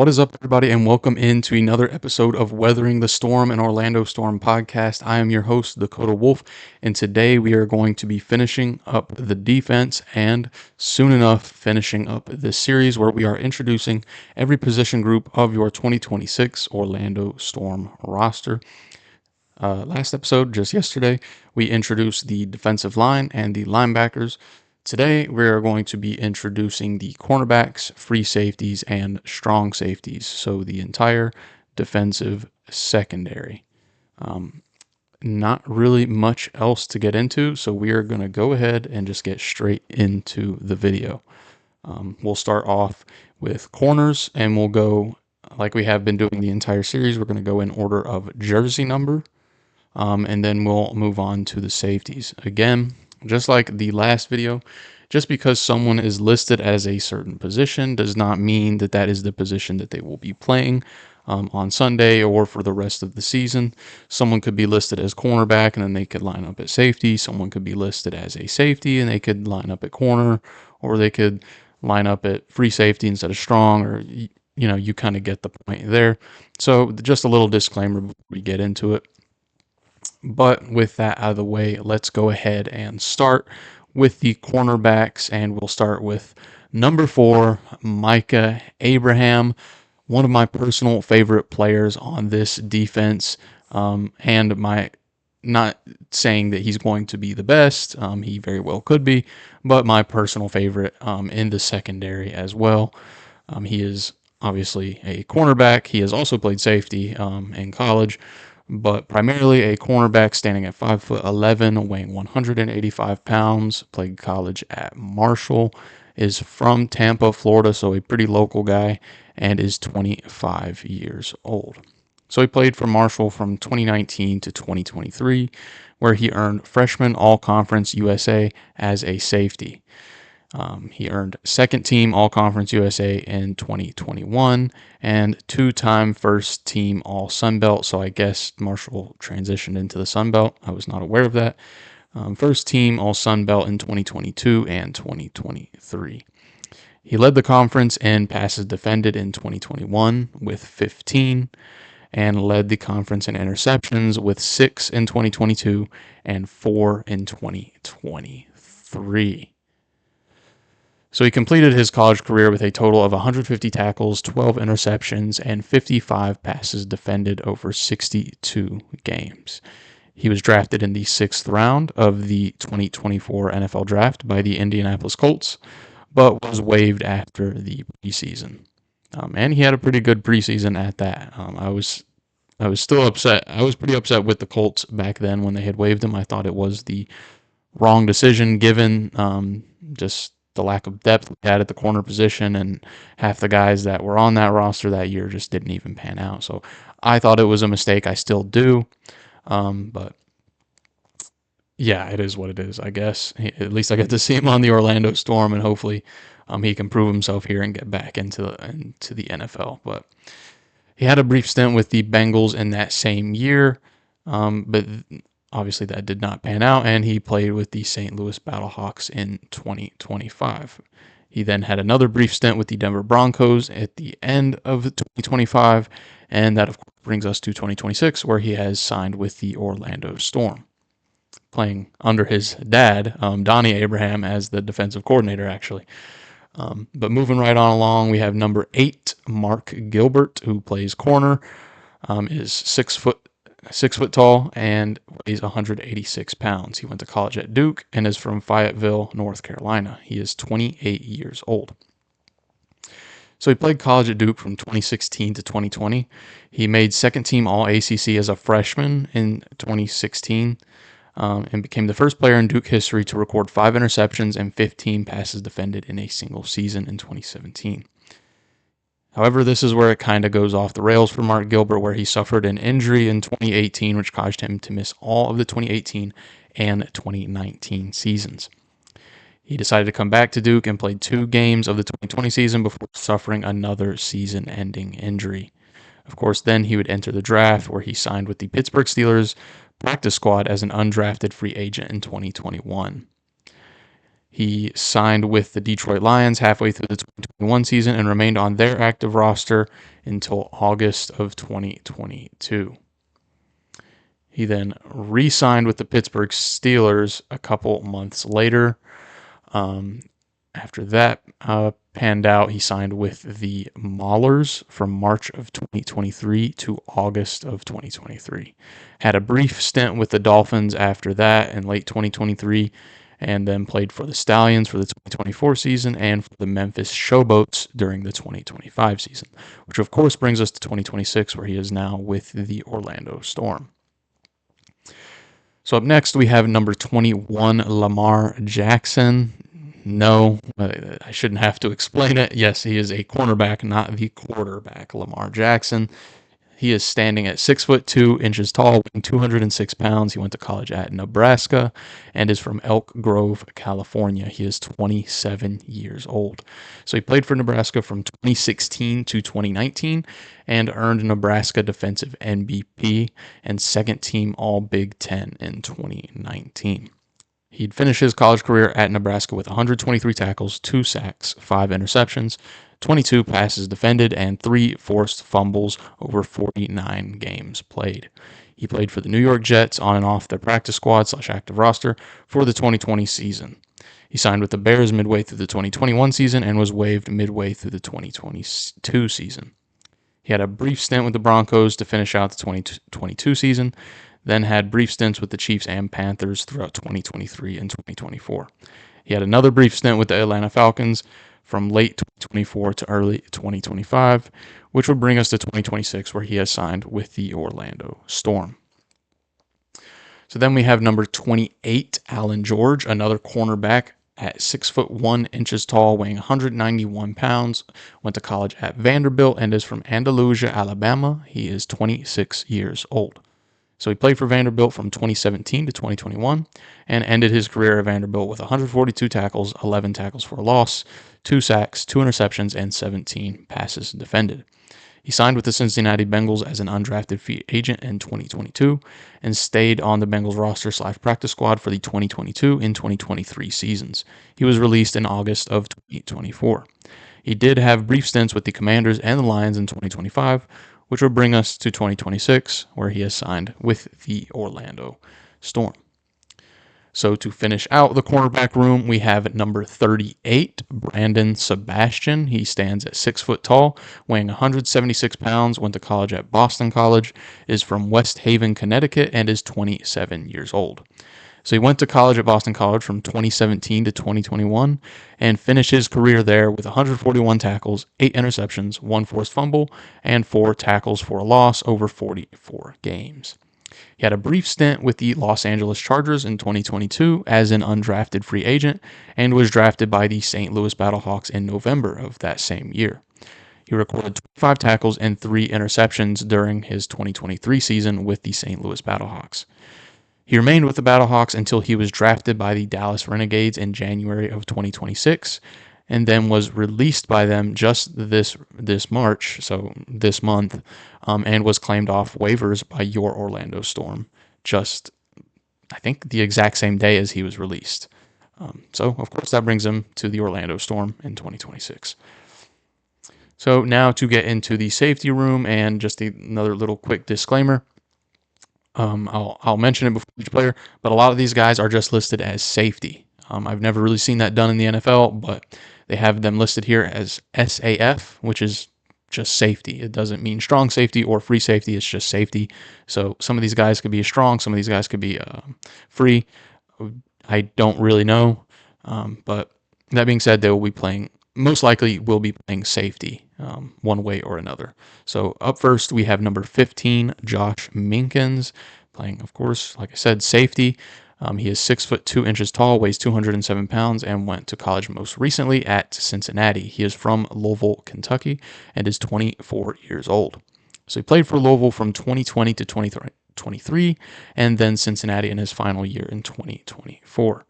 What is up, everybody, and welcome into another episode of Weathering the Storm, an Orlando Storm podcast. I am your host, Dakota Wolf, and today we are going to be finishing up the defense and soon enough finishing up this series where we are introducing every position group of your 2026 Orlando Storm roster. Last episode, just yesterday, we introduced the defensive line and the linebackers. Today, we're going to be introducing the cornerbacks, free safeties, and strong safeties. So the entire defensive secondary. Not really much else to get into, so we are going to go ahead and just get straight into the video. We'll start off with corners, and we'll go like we have been doing the entire series. We're going to go in order of jersey number, and then we'll move on to the safeties. Again, just like the last video, just because someone is listed as a certain position does not mean that that is the position that they will be playing on Sunday or for the rest of the season. Someone could be listed as cornerback and then they could line up at safety. Someone could be listed as a safety and they could line up at corner, or they could line up at free safety instead of strong, or you kind of get the point there. So just a little disclaimer before we get into it. But with that out of the way, let's go ahead and start with the cornerbacks, and we'll start with number 4, Micah Abraham, one of my personal favorite players on this defense, and my not saying that he's going to be the best, he very well could be, but my personal favorite in the secondary as well. He is obviously a cornerback. He has also played safety in college, but primarily a cornerback, standing at 5'11", weighing 185 pounds, played college at Marshall, is from Tampa, Florida, so a pretty local guy, and is 25 years old. So he played for Marshall from 2019 to 2023, where he earned Freshman All-Conference USA as a safety. He earned second team All-Conference USA in 2021 and two-time first team All-Sun Belt. So I guess Marshall transitioned into the Sun Belt. I was not aware of that. First team All-Sun Belt in 2022 and 2023. He led the conference in passes defended in 2021 with 15 and led the conference in interceptions with 6 in 2022 and 4 in 2023. So he completed his college career with a total of 150 tackles, 12 interceptions, and 55 passes defended over 62 games. He was drafted in the 6th round of the 2024 NFL Draft by the Indianapolis Colts, but was waived after the preseason. And he had a pretty good preseason at that. I was still upset. I was pretty upset with the Colts back then when they had waived him. I thought it was the wrong decision given just the lack of depth we had at the corner position, and half the guys that were on that roster that year just didn't even pan out. So I thought it was a mistake. I still do. But yeah, it is what it is, I guess. At least I get to see him on the Orlando Storm, and hopefully he can prove himself here and get back into the NFL. But he had a brief stint with the Bengals in that same year, but obviously that did not pan out, and he played with the St. Louis Battlehawks in 2025. He then had another brief stint with the Denver Broncos at the end of 2025, and that of course brings us to 2026, where he has signed with the Orlando Storm, playing under his dad, Donnie Abraham, as the defensive coordinator, actually. But moving right on along, we have number 8, Mark Gilbert, who plays corner, is 6 foot tall and weighs 186 pounds. He went to college at Duke and is from Fayetteville, North Carolina. He is 28 years old. So he played college at Duke from 2016 to 2020. He made second team All-ACC as a freshman in 2016 and became the first player in Duke history to record 5 interceptions and 15 passes defended in a single season in 2017. However, this is where it kind of goes off the rails for Mark Gilbert, where he suffered an injury in 2018, which caused him to miss all of the 2018 and 2019 seasons. He decided to come back to Duke and played 2 games of the 2020 season before suffering another season-ending injury. Of course, then he would enter the draft, where he signed with the Pittsburgh Steelers practice squad as an undrafted free agent in 2021. He signed with the Detroit Lions halfway through the 2021 season and remained on their active roster until August of 2022. He then re-signed with the Pittsburgh Steelers a couple months later. After that panned out, he signed with the Maulers from March of 2023 to August of 2023. Had a brief stint with the Dolphins after that in late 2023, and then played for the Stallions for the 2024 season and for the Memphis Showboats during the 2025 season, which of course brings us to 2026, where he is now with the Orlando Storm. So up next, we have number 21, Lamar Jackson. No, I shouldn't have to explain it. Yes, he is a cornerback, not the quarterback. Lamar Jackson. He is standing at 6'2" tall, weighing 206 pounds. He went to college at Nebraska and is from Elk Grove, California. He is 27 years old. So he played for Nebraska from 2016 to 2019 and earned Nebraska Defensive MVP and second team All Big Ten in 2019. He'd finished his college career at Nebraska with 123 tackles, 2 sacks, 5 interceptions, 22 passes defended, and 3 forced fumbles over 49 games played. He played for the New York Jets on and off their practice squad / active roster for the 2020 season. He signed with the Bears midway through the 2021 season and was waived midway through the 2022 season. He had a brief stint with the Broncos to finish out the 2022 season, then had brief stints with the Chiefs and Panthers throughout 2023 and 2024. He had another brief stint with the Atlanta Falcons from late 2024 to early 2025, which would bring us to 2026, where he has signed with the Orlando Storm. So then we have number 28, Allan George, another cornerback at 6'1" tall, weighing 191 pounds, went to college at Vanderbilt and is from Andalusia, Alabama. He is 26 years old. So he played for Vanderbilt from 2017 to 2021 and ended his career at Vanderbilt with 142 tackles, 11 tackles for a loss, 2 sacks, 2 interceptions, and 17 passes defended. He signed with the Cincinnati Bengals as an undrafted free agent in 2022 and stayed on the Bengals roster / practice squad for the 2022 and 2023 seasons. He was released in August of 2024. He did have brief stints with the Commanders and the Lions in 2025, which will bring us to 2026, where he has signed with the Orlando Storm. So to finish out the cornerback room, we have number 38, Brandon Sebastian. He stands at 6 foot tall, weighing 176 pounds, went to college at Boston College, is from West Haven, Connecticut, and is 27 years old. So he went to college at Boston College from 2017 to 2021 and finished his career there with 141 tackles, 8 interceptions, 1 forced fumble, and 4 tackles for a loss over 44 games. He had a brief stint with the Los Angeles Chargers in 2022 as an undrafted free agent and was drafted by the St. Louis Battlehawks in November of that same year. He recorded 25 tackles and 3 interceptions during his 2023 season with the St. Louis Battlehawks. He remained with the Battlehawks until he was drafted by the Dallas Renegades in January of 2026, and then was released by them just this March, so this month, and was claimed off waivers by your Orlando Storm just, I think, the exact same day as he was released. So, of course, that brings him to the Orlando Storm in 2026. So now to get into the safety room, and just another little quick disclaimer. I'll mention it before each player, but a lot of these guys are just listed as safety. I've never really seen that done in the NFL, but they have them listed here as SAF, which is just safety. It doesn't mean strong safety or free safety. It's just safety. So some of these guys could be strong. Some of these guys could be free. I don't really know. But that being said, they will be playing, most likely will be playing safety one way or another. So up first, we have number 15, Josh Minkins, playing, of course, like I said, safety. He is 6'2" tall, weighs 207 pounds, and went to college most recently at Cincinnati. He is from Louisville, Kentucky, and is 24 years old. So he played for Louisville from 2020 to 2023, and then Cincinnati in his final year in 2024.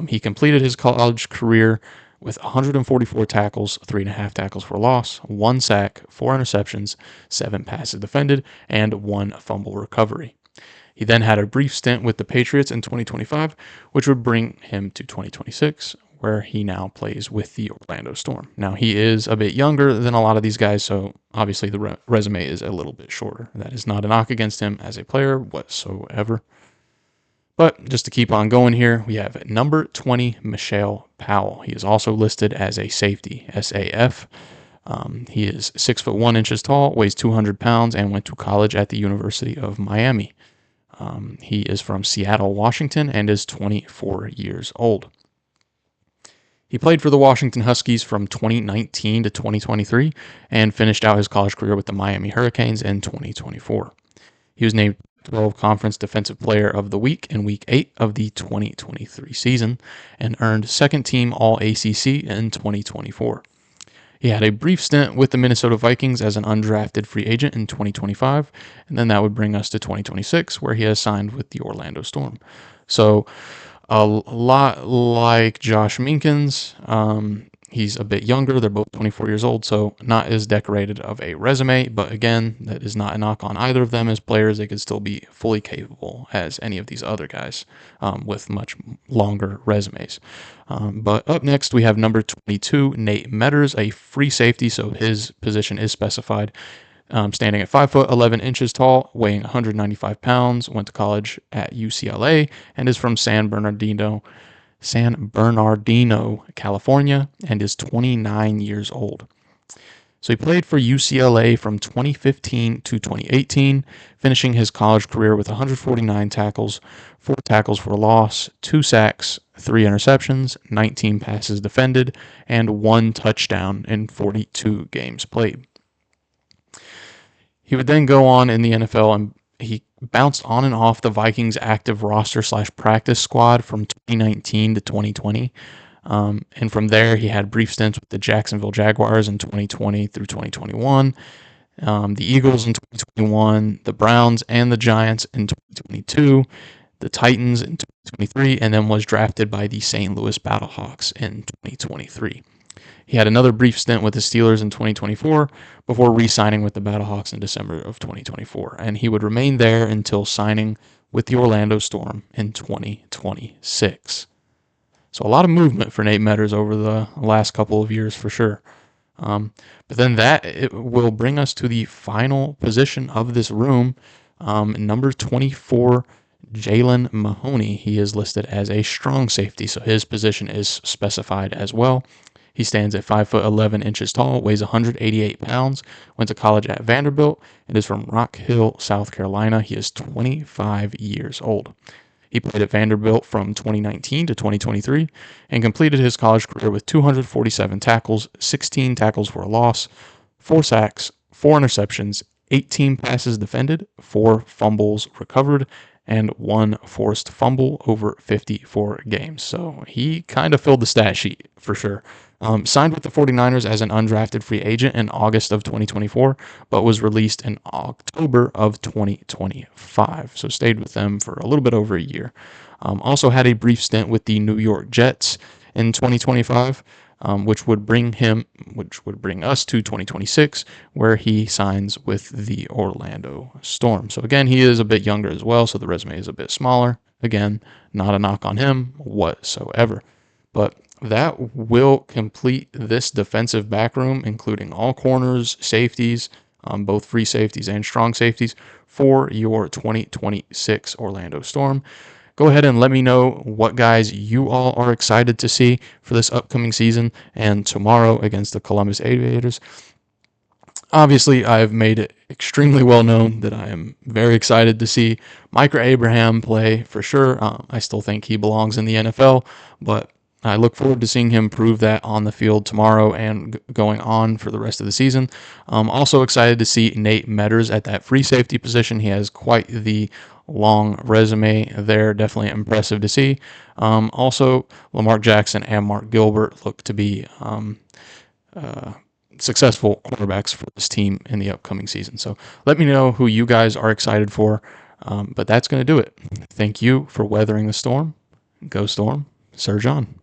He completed his college career with 144 tackles, 3.5 tackles for loss, 1 sack, 4 interceptions, 7 passes defended, and 1 fumble recovery. He then had a brief stint with the Patriots in 2025, which would bring him to 2026, where he now plays with the Orlando Storm. Now, he is a bit younger than a lot of these guys, so obviously the resume is a little bit shorter. That is not a knock against him as a player whatsoever. But just to keep on going here, we have number 20, Mishael Powell. He is also listed as a safety, SAF. He is 6'1" tall, weighs 200 pounds, and went to college at the University of Miami. He is from Seattle, Washington, and is 24 years old. He played for the Washington Huskies from 2019 to 2023 and finished out his college career with the Miami Hurricanes in 2024. He was named 12 Conference Defensive Player of the Week in Week 8 of the 2023 season and earned second team All-ACC in 2024. He had a brief stint with the Minnesota Vikings as an undrafted free agent in 2025, and then that would bring us to 2026, where he has signed with the Orlando Storm. So a lot like Josh Minkins, he's a bit younger. They're both 24 years old, so not as decorated of a resume. But again, that is not a knock on either of them as players. They could still be fully capable as any of these other guys with much longer resumes. But up next, we have number 22, Nate Meadors, a free safety, so his position is specified. Standing at 5'11" tall, weighing 195 pounds, went to college at UCLA, and is from San Bernardino, California, and is 29 years old. So he played for UCLA from 2015 to 2018, finishing his college career with 149 tackles, 4 tackles for a loss, 2 sacks, 3 interceptions, 19 passes defended, and 1 touchdown in 42 games played. He would then go on in the NFL, and he bounced on and off the Vikings active roster / practice squad from 2019 to 2020. And from there, he had brief stints with the Jacksonville Jaguars in 2020 through 2021, the Eagles in 2021, the Browns and the Giants in 2022, the Titans in 2023, and then was drafted by the St. Louis Battlehawks in 2023. He had another brief stint with the Steelers in 2024 before re-signing with the Battlehawks in December of 2024, and he would remain there until signing with the Orlando Storm in 2026. So a lot of movement for Nate Meadors over the last couple of years for sure. But then it will bring us to the final position of this room, number 24, Jaylen Mahoney. He is listed as a strong safety, so his position is specified as well. He stands at 5'11" tall, weighs 188 pounds, went to college at Vanderbilt, and is from Rock Hill, South Carolina. He is 25 years old. He played at Vanderbilt from 2019 to 2023 and completed his college career with 247 tackles, 16 tackles for a loss, 4 sacks, 4 interceptions, 18 passes defended, 4 fumbles recovered, and 1 forced fumble over 54 games. So he kind of filled the stat sheet for sure. Signed with the 49ers as an undrafted free agent in August of 2024, but was released in October of 2025. So stayed with them for a little bit over a year. Also had a brief stint with the New York Jets in 2025, which would bring us to 2026, where he signs with the Orlando Storm. So again, he is a bit younger as well, so the resume is a bit smaller. Again, not a knock on him whatsoever. But that will complete this defensive back room, including all corners, safeties, both free safeties and strong safeties, for your 2026 Orlando Storm. Go ahead and let me know what guys you all are excited to see for this upcoming season and tomorrow against the Columbus Aviators. Obviously, I've made it extremely well known that I am very excited to see Micah Abraham play for sure. I still think he belongs in the NFL, but I look forward to seeing him prove that on the field tomorrow and going on for the rest of the season. Also excited to see Nate Meadors at that free safety position. He has quite the long resume there. Definitely impressive to see. Also, Lamar Jackson and Mark Gilbert look to be successful quarterbacks for this team in the upcoming season. So let me know who you guys are excited for. But that's going to do it. Thank you for weathering the storm. Go Storm. Sir John.